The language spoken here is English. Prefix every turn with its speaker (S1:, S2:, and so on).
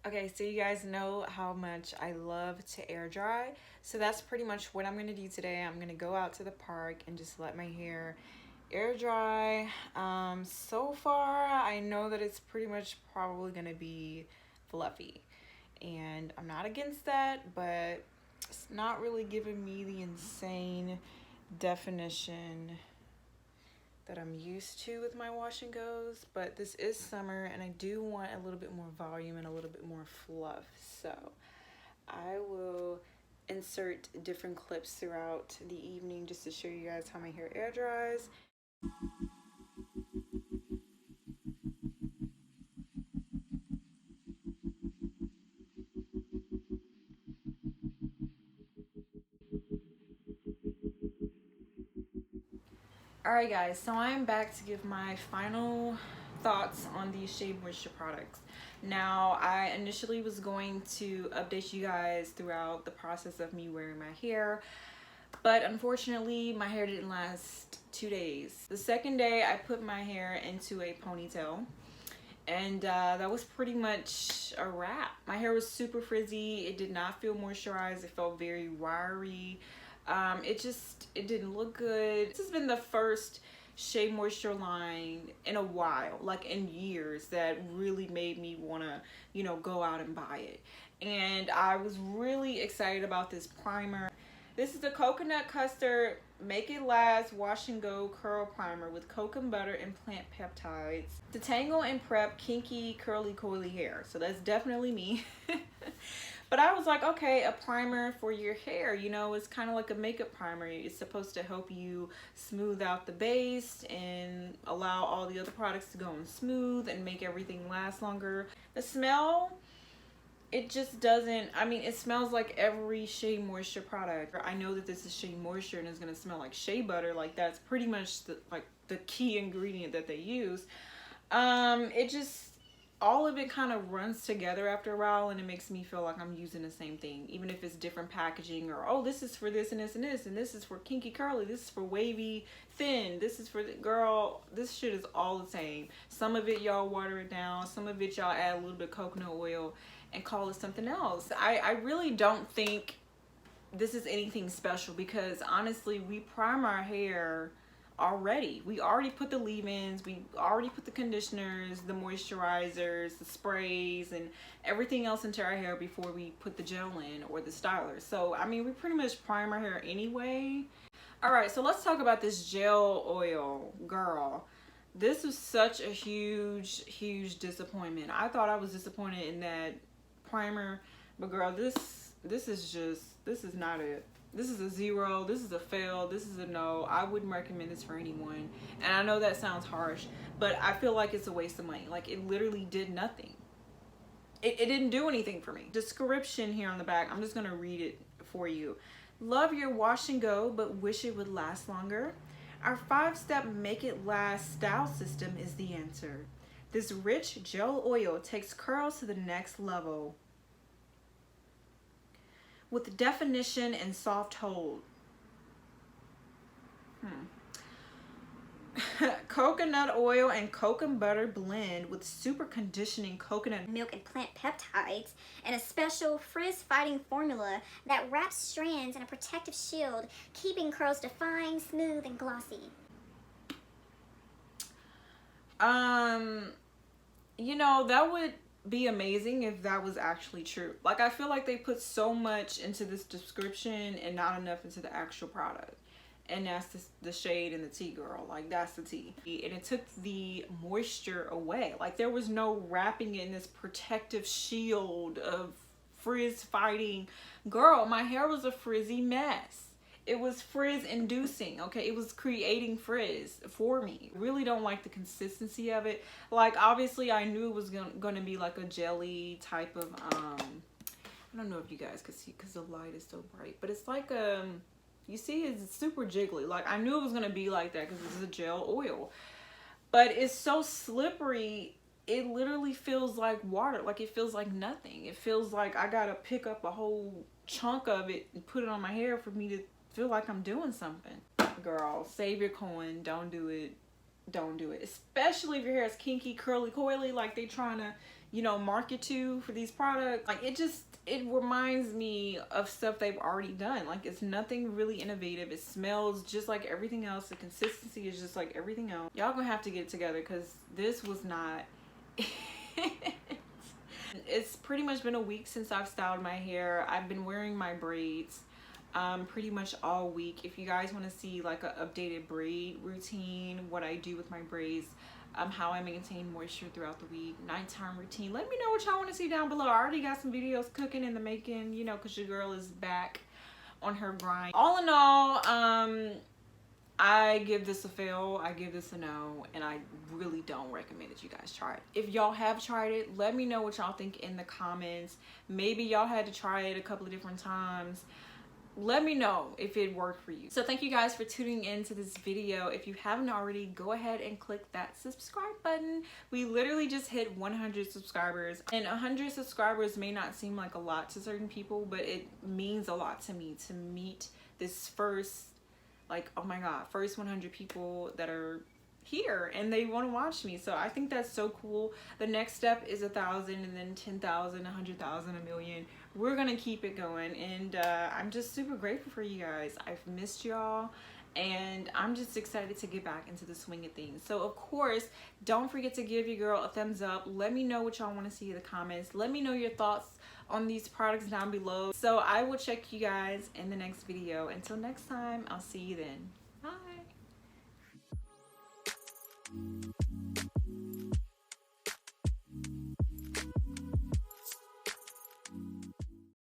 S1: Okay, so you guys know how much I love to air dry. So that's pretty much what I'm gonna do today. I'm gonna go out to the park and just let my hair air dry. So far, I know that it's pretty much probably gonna be fluffy. And I'm not against that, but it's not really giving me the insane definition that I'm used to with my wash and goes, but this is summer and I do want a little bit more volume and a little bit more fluff. So I will insert different clips throughout the evening just to show you guys how my hair air dries. Alright guys, so I'm back to give my final thoughts on these Shea Moisture products. Now, I initially was going to update you guys throughout the process of me wearing my hair, but unfortunately my hair didn't last 2 days. The second day I put my hair into a ponytail and that was pretty much a wrap. My hair was super frizzy. It did not feel moisturized. It felt very wiry. It didn't look good. This has been the first Shea Moisture line in a while, like in years, that really made me want to, go out and buy it. And I was really excited about this primer. This is the Coconut Custard Make It Last Wash and Go Curl Primer with coconut butter and plant peptides to tangle and prep kinky, curly, coily hair. So that's definitely me. But I was like, okay, a primer for your hair, it's kind of like a makeup primer. It's supposed to help you smooth out the base and allow all the other products to go on smooth and make everything last longer. The smell, it just doesn't, it smells like every Shea Moisture product. I know that this is Shea Moisture and it's gonna smell like shea butter. Like that's pretty much the key ingredient that they use. It just, all of it kind of runs together after a while and it makes me feel like I'm using the same thing, even if it's different packaging, or oh, this is for this and this and this, and this is for kinky curly, this is for wavy thin, this is for the girl. This shit is all the same. Some of it y'all water it down, some of it y'all add a little bit of coconut oil and call it something else. I really don't think this is anything special because honestly, we prime our hair already. We already put the leave-ins, we already put the conditioners, the moisturizers, the sprays, and everything else into our hair before we put the gel in or the styler. So we pretty much prime our hair anyway. All right, so let's talk about this gel oil, girl. This was such a huge disappointment. I thought I was disappointed in that primer, but girl, this is not it. This is a zero, this is a fail, this is a no. I wouldn't recommend this for anyone. And I know that sounds harsh, but I feel like it's a waste of money. Like it literally did nothing. It didn't do anything for me. Description here on the back, I'm just gonna read it for you. Love your wash and go, but wish it would last longer? Our 5-step Make It Last style system is the answer. This rich gel oil takes curls to the next level with definition and soft hold. Coconut oil and coconut butter blend with super conditioning coconut
S2: milk and plant peptides, and a special frizz-fighting formula that wraps strands in a protective shield, keeping curls defined, smooth, and glossy.
S1: That would be amazing if that was actually true. Like, I feel like they put so much into this description and not enough into the actual product. And that's the shade and the tea, girl. Like, that's the tea. And it took the moisture away. Like, there was no wrapping in this protective shield of frizz fighting. Girl, my hair was a frizzy mess. It was frizz inducing, okay? It was creating frizz for me. Really don't like the consistency of it. Like, obviously I knew it was gonna be like a jelly type of, I don't know if you guys could see because the light is so bright, but it's like, you see it's super jiggly. Like, I knew it was gonna be like that because it's a gel oil, but it's so slippery. It literally feels like water. Like, it feels like nothing. It feels like I gotta pick up a whole chunk of it and put it on my hair for me to feel like I'm doing something. Girl, save your coin. Don't do it. don't do it. Especially if your hair is kinky, curly, coily, like they trying to, you know, market to for these products. Like it reminds me of stuff they've already done. Like it's nothing really innovative. It smells just like everything else. The consistency is just like everything else. Y'all gonna have to get it together because this was not It's pretty much been a week since I've styled my hair. I've been wearing my braids pretty much all week. If you guys want to see like an updated braid routine, what I do with my braids, how I maintain moisture throughout the week, nighttime routine, let me know what y'all want to see down below. I already got some videos cooking in the making, you know, because your girl is back on her grind. All in all, I give this a fail, I give this a no, and I really don't recommend that you guys try it. If y'all have tried it, let me know what y'all think in the comments. Maybe y'all had to try it a couple of different times. Let me know if it worked for you. So thank you guys for tuning into this video. If you haven't already, go ahead and click that subscribe button. We literally just hit 100 subscribers, and 100 subscribers may not seem like a lot to certain people, but it means a lot to me to meet this first, like, oh my god, first 100 people that are here and they want to watch me. So I think that's so cool. The next step is 1,000, and then 10,000, 100,000, a million. We're gonna keep it going, and I'm just super grateful for you guys. I've missed y'all, and I'm just excited to get back into the swing of things. So of course, don't forget to give your girl a thumbs up. Let me know what y'all want to see in the comments. Let me know your thoughts on these products down below. So I will check you guys in the next video. Until next time, I'll see you then. Bye.